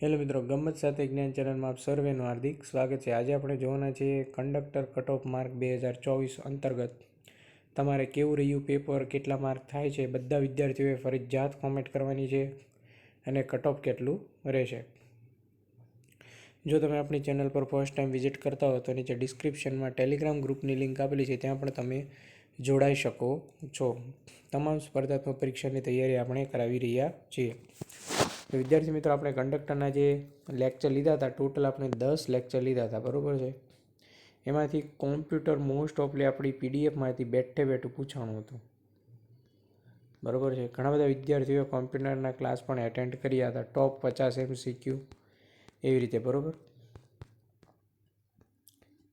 Hello મિત્રો, ગમ્મત સાથે જ્ઞાન ચેનલમાં આપ સર્વેનું હાર્દિક સ્વાગત છે। આજે આપણે જોવાના છીએ કંડક્ટર કટ ઓફ માર્ક 2024 અંતર્ગત તમારે કેવું રહ્યું પેપર, કેટલા માર્ક થાય છે, બધા વિદ્યાર્થીઓએ ફરજિયાત કોમેન્ટ કરવાની છે અને કટ ઓફ કેટલું રહેશે। જો તમે આપણી ચેનલ પર ફર્સ્ટ ટાઈમ વિઝિટ કરતા હો તો નીચે ડિસ્ક્રિપ્શનમાં ટેલિગ્રામ ગ્રુપની લિંક આપેલી છે, ત્યાં પણ તમે જોડાઈ શકો છો। તમામ સ્પર્ધાત્મક પરીક્ષાની તૈયારી આપણે કરાવી રહ્યા છીએ। તો વિદ્યાર્થી મિત્રો, આપણે કંડક્ટરના જે લેક્ચર લીધા હતા, ટોટલ આપણે 10 લેક્ચર લીધા હતા, બરાબર છે। એમાંથી કોમ્પ્યુટર મોસ્ટ ઓફલી આપણી પીડીએફમાંથી બેઠે બેઠું પૂછવાનું હતું, બરાબર છે। ઘણા બધા વિદ્યાર્થીઓએ કોમ્પ્યુટરના ક્લાસ પણ એટેન્ડ કર્યા હતા, ટોપ 50 MCQ એવી રીતે, બરાબર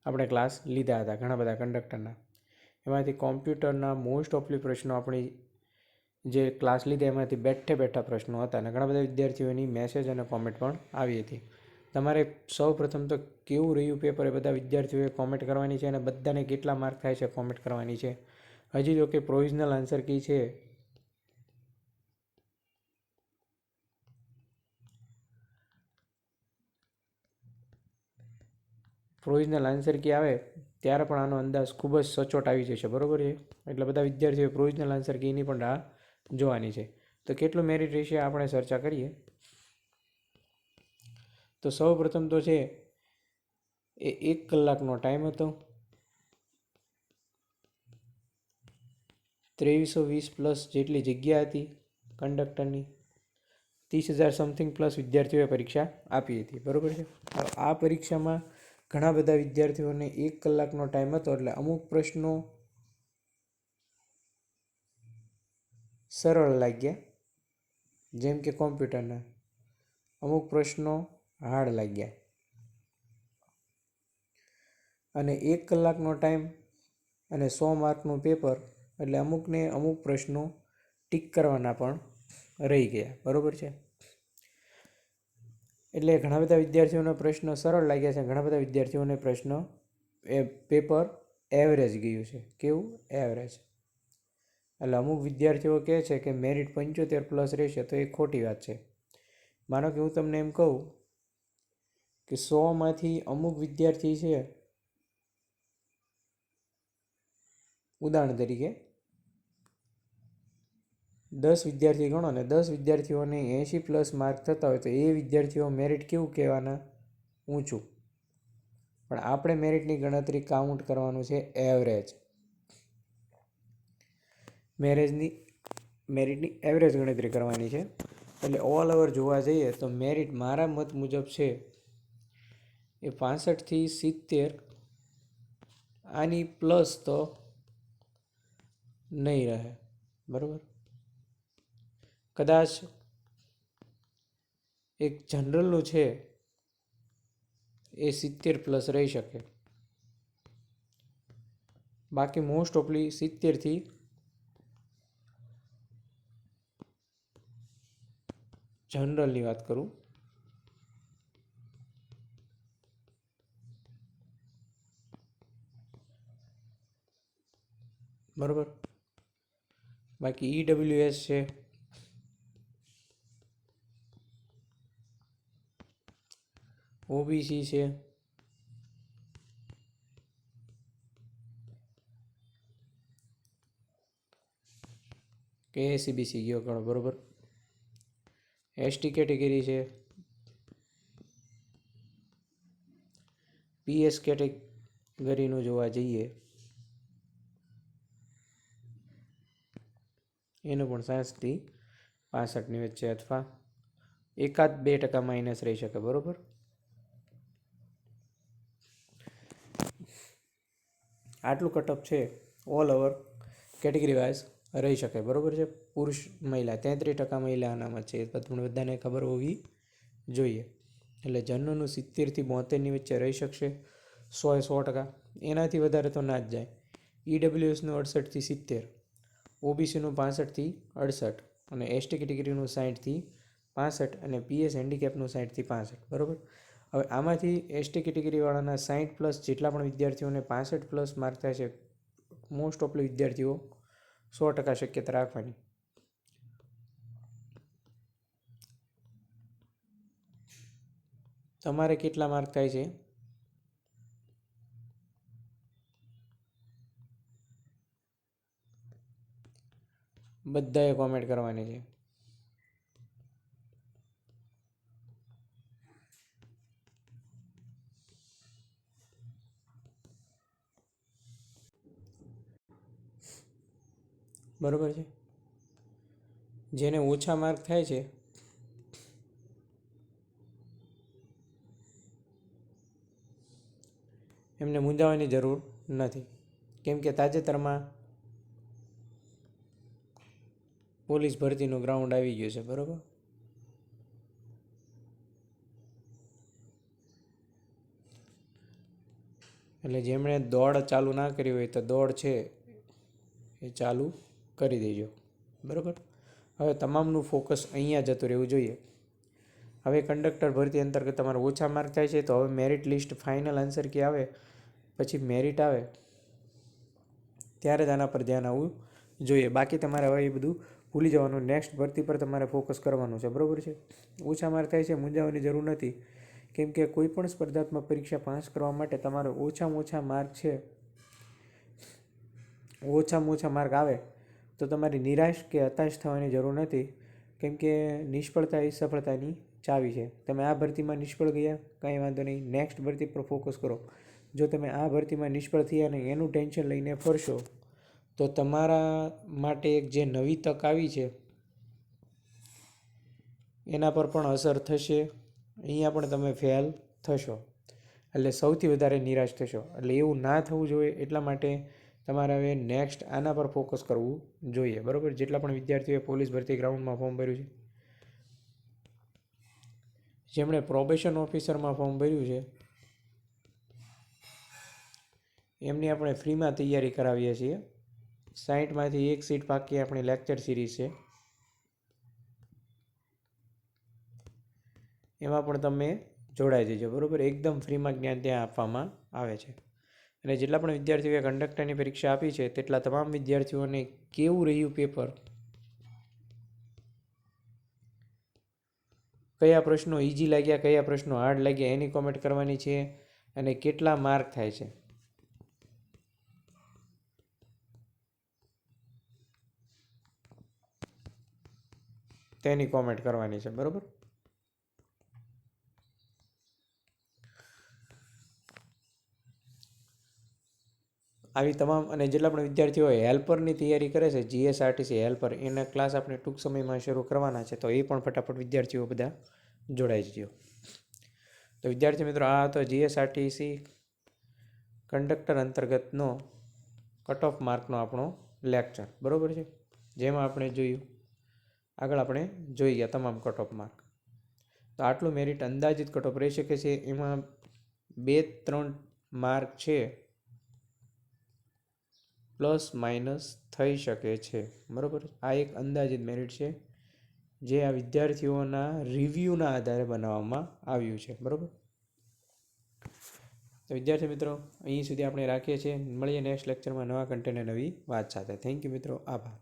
આપણે ક્લાસ લીધા હતા ઘણા બધા કંડક્ટરના। એમાંથી કોમ્પ્યુટરના મોસ્ટ ઓફલી પ્રશ્નો આપણી જે ક્લાસ લીધા એમાંથી બેઠે બેઠા પ્રશ્નો હતા અને ઘણા બધા વિદ્યાર્થીઓની મેસેજ અને કોમેન્ટ પણ આવી હતી। તમારે સૌ પ્રથમ તો કેવું રહ્યું પેપર એ બધા વિદ્યાર્થીઓએ કોમેન્ટ કરવાની છે અને બધાને કેટલા માર્ક થાય છે કોમેન્ટ કરવાની છે। હજી જો કે પ્રોવિઝનલ આન્સર કી છે પ્રોવિઝનલ આન્સર કી આવે ત્યારે પણ આનો અંદાજ ખૂબ જ સચોટ આવી જશે, બરાબર છે। એટલે બધા વિદ્યાર્થીઓએ પ્રોવિઝનલ આન્સર કીની પણ રાહ જોવાની છે। તો કેટલું મેરિટ રહેશે આપણે ચર્ચા કરીએ। તો સૌ પ્રથમ તો છે એ 1 કલાકનો ટાઈમ હતો, 2320 પ્લસ જેટલી જગ્યા હતી કંડક્ટરની, 30,000 સમથિંગ પ્લસ વિદ્યાર્થીઓએ પરીક્ષા આપી હતી, બરાબર છે। આ પરીક્ષામાં ઘણા બધા વિદ્યાર્થીઓને 1 કલાકનો ટાઈમ હતો એટલે અમુક પ્રશ્નો સરળ લાગ્યા, જેમ કે કોમ્પ્યુટરના, અમુક પ્રશ્નો હાર્ડ લાગ્યા અને 1 કલાકનો ટાઈમ અને 100 માર્કનું પેપર એટલે અમુકને અમુક પ્રશ્નો ટીક કરવાના પણ રહી ગયા, બરાબર છે। એટલે ઘણા બધા વિદ્યાર્થીઓના પ્રશ્ન સરળ લાગ્યા છે, ઘણા બધા વિદ્યાર્થીઓને પ્રશ્ન પેપર એવરેજ ગયું છે। કેવું? એવરેજ। એટલે અમુક વિદ્યાર્થીઓ કહે છે કે મેરિટ 75 પ્લસ રહેશે, તો એ ખોટી વાત છે। માનો કે હું તમને એમ કહું કે 100માંથી અમુક વિદ્યાર્થી છે, ઉદાહરણ તરીકે 10 વિદ્યાર્થી ગણો ને 10 વિદ્યાર્થીઓને 80 પ્લસ માર્ક થતા હોય તો એ વિદ્યાર્થીઓ મેરિટ કેવું કહેવાના? ઊંચું। પણ આપણે મેરિટની ગણતરી કાઉન્ટ કરવાનું છે એવરેજ, મેરિટની એવરેજ ગણતરી કરવાની છે। એટલે ઓલ ઓવર જોવા જઈએ તો મેરિટ મારા મત મુજબ છે એ 65થી 70, આની પ્લસ તો નહીં રહે, બરાબર। કદાચ એક જનરલનું છે એ 70 પ્લસ રહી શકે, બાકી મોસ્ટ ઓફલી 70થી જનરલની વાત કરું બરાબર। બાકી EWS છે, OBC છે, KSCBC ગયો ગણો, બરાબર। ST કેટેગરી છે, PS કેટેગરીનું જોવા જઈએ એનું પણ 60થી 65ની વચ્ચે અથવા 1-2% માઇનસ રહી શકે, બરાબર। આટલું કટઅપ છે ઓલ ઓવર કેટેગરી વાઇઝ રહી શકે, બરાબર છે। પુરુષ મહિલા 33% મહિલા અનામત છે, એ તમને બધાને ખબર હોવી જોઈએ। એટલે જનરલનું 70થી 72ની વચ્ચે રહી શકશે, 100% એનાથી વધારે તો ના જ જાય। EWSનું 68થી 70, OBCનું 65થી 68 અને ST કેટેગરીનું 60થી 65 અને PS હેન્ડીકેપનું 60થી 65, બરાબર। હવે આમાંથી ST કેટેગરીવાળાના 60 પ્લસ જેટલા પણ વિદ્યાર્થીઓને 65 પ્લસ માર્ક થાય છે, મોસ્ટ ઓફલી વિદ્યાર્થીઓ 100% શક્યતા રાખવાની। તમારે કેટલા માર્ક થાય છે? બધાએ કોમેન્ટ કરવાની છે. બરોબર છે. જેને ઓછા માર્ક થાય છે એમને મૂંઝાવાની જરૂર નથી, કેમ કે તાજેતરમાં પોલીસ ભરતીનું ગ્રાઉન્ડ આવી ગયું છે. બરાબર, એટલે જેમણે દોડ ચાલુ ના કરી હોય તો દોડ છે એ ચાલુ કરી દેજો. બરાબર, હવે તમામનું ફોકસ અહીંયા જતું રહેવું જોઈએ. હવે કંડક્ટર ભરતી અંતર્ગત તમારે ઓછા માર્ક થાય છે તો હવે merit list final answer key આવે પછી મેરિટ આવે ત્યારે જ આના પર ધ્યાન આવવું જોઈએ. બાકી તમારે હવે એ બધું ભૂલી જવાનું. નેક્સ્ટ ભરતી પર તમારે ફોકસ કરવાનું છે. બરાબર છે. ઓછા માર્ક થાય છે, મૂંઝાવાની જરૂર નથી, કેમ કે કોઈ પણ સ્પર્ધાત્મક પરીક્ષા પાસ કરવા માટે તમારે ઓછામાં ઓછા માર્ક છે, ઓછામાં ઓછા માર્ક આવે તો તમારી નિરાશ કે હતાશ થવાની જરૂર નથી, કેમ કે નિષ્ફળતા એ સફળતાની ચાવી છે. તમે આ ભરતીમાં નિષ્ફળ ગયા, કંઈ વાંધો નહીં, નેક્સ્ટ ભરતી પર ફોકસ કરો. જો તમે આ ભરતીમાં નિષ્ફળ થયા ને એનું ટેન્શન લઈને ફરશો તો તમારા માટે એક જે નવી તક આવી છે એના પર પણ અસર થશે. અહીંયા પણ તમે ફેલ થશો, એટલે સૌથી વધારે નિરાશ થશો. એટલે એવું ના થવું જોઈએ, એટલા માટે તમારે હવે નેક્સ્ટ આના પર ફોકસ કરવું જોઈએ. બરાબર, જેટલા પણ વિદ્યાર્થીઓએ પોલીસ ભરતી ગ્રાઉન્ડમાં ફોર્મ ભર્યું છે, જેમણે પ્રોબેશન ઓફિસરમાં ફોર્મ ભર્યું છે એમની આપણે ફ્રીમાં તૈયારી કરાવીએ છીએ. 60માંથી 1 સીટ પાકી આપણી લેક્ચર સિરીઝ છે, એમાં પણ તમે જોડાઈ જજો. બરાબર, એકદમ ફ્રીમાં જ્ઞાન ત્યાં આપવામાં આવે છે. અને જેટલા પણ વિદ્યાર્થીઓએ કંડક્ટરની પરીક્ષા આપી છે તેટલા તમામ વિદ્યાર્થીઓને કેવું રહ્યું પેપર, કયા પ્રશ્નો ઇઝી લાગ્યા, કયા પ્રશ્નો હાર્ડ લાગ્યા એની કોમેન્ટ કરવાની છે, અને કેટલા માર્ક થાય છે તેની કોમેન્ટ કરવાની છે. બરાબર, આવી તમામ અને જેટલા પણ વિદ્યાર્થીઓ હેલ્પરની તૈયારી કરે છે, જીએસઆરટીસી હેલ્પર, એના ક્લાસ આપણે ટૂંક સમયમાં શરૂ કરવાના છે, તો એ પણ ફટાફટ વિદ્યાર્થીઓ બધા જોડાઈ જજો. તો વિદ્યાર્થી મિત્રો, આ હતો જીએસઆરટીસી કંડક્ટર અંતર્ગતનો કટ ઓફ માર્કનો આપણો લેક્ચર. બરાબર છે, જેમાં આપણે જોયું, આગળ આપણે જોઈ ગયા તમામ કટ ઓફ માર્ક. તો આટલું મેરિટ અંદાજિત કટ ઓફ રહી શકે છે. એમાં 2-3 માર્ક છે પ્લસ માઇનસ થઈ શકે છે. બરાબર, આ એક અંદાજિત મેરિટ છે જે આ વિદ્યાર્થીઓના રિવ્યૂના આધારે બનાવવામાં આવ્યું છે. બરાબર, તો વિદ્યાર્થી મિત્રો, અહીં સુધી આપણે રાખીએ છીએ. મળીએ નેક્સ્ટ લેક્ચરમાં નવા કન્ટેન્ટ અને નવી વાત સાથે. થેન્ક યુ મિત્રો, આભાર.